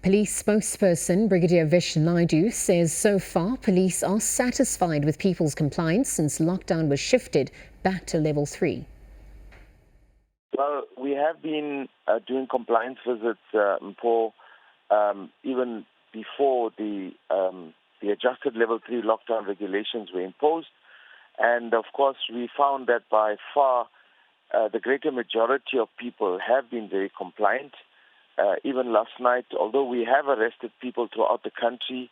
Police spokesperson Brigadier Vish Naidoo says so far police are satisfied with people's compliance since lockdown was shifted back to level 3. Well, we have been doing compliance visits for even before the adjusted level 3 lockdown regulations were imposed. And of course, we found that by far the greater majority of people have been very compliant. Even last night, although we have arrested people throughout the country,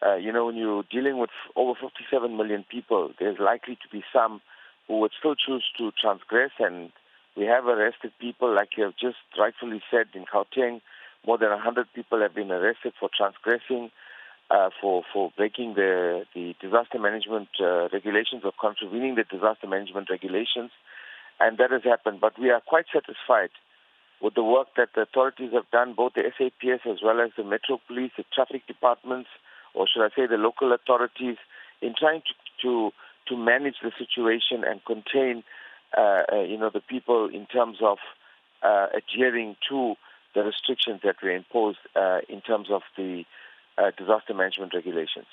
when you're dealing with over 57 million people, there's likely to be some who would still choose to transgress. And we have arrested people, like you have just rightfully said, in Gauteng. More than 100 people have been arrested for transgressing, for breaking the disaster management regulations or contravening the disaster management regulations. And that has happened. But we are quite satisfied with the work that the authorities have done, both the SAPS as well as the Metro Police, the traffic departments, or should I say the local authorities, in trying to manage the situation and contain, the people in terms of adhering to the restrictions that were imposed in terms of the disaster management regulations.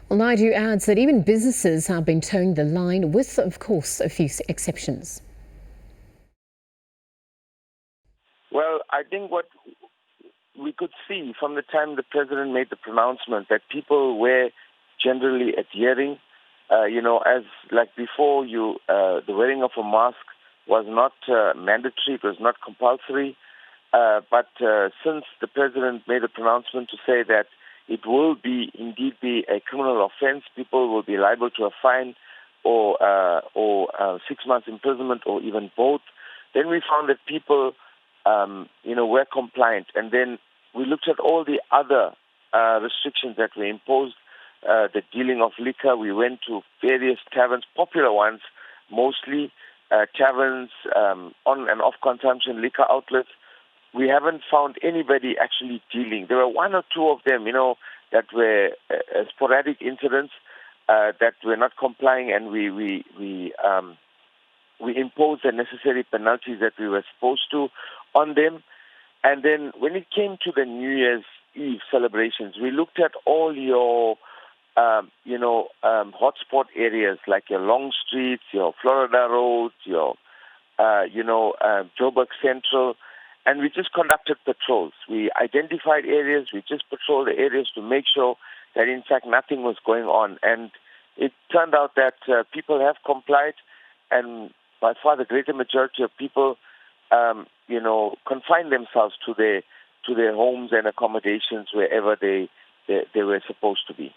Well, Naidoo adds that even businesses have been towing the line with, of course, a few exceptions. Well, I think what we could see from the time the president made the pronouncement that people were generally adhering, as like before, the wearing of a mask was not mandatory, it was not compulsory. But since the president made a pronouncement to say that it will indeed be a criminal offense, people will be liable to a fine or 6 months imprisonment or even both, then we found that people were compliant. And then we looked at all the other restrictions that were imposed, the dealing of liquor. We went to various taverns, popular ones, mostly taverns, on and off consumption liquor outlets. We haven't found anybody actually dealing. There were one or two of them, that were sporadic incidents that were not complying, and we imposed the necessary penalties that we were supposed to on them. And then when it came to the New Year's Eve celebrations, we looked at all your, hotspot areas like your Long Streets, your Florida Roads, your, Joburg Central, and we just conducted patrols. We identified areas, we just patrolled the areas to make sure that in fact nothing was going on. And it turned out that people have complied, and by far the greater majority of people, confine themselves to their homes and accommodations wherever they were supposed to be.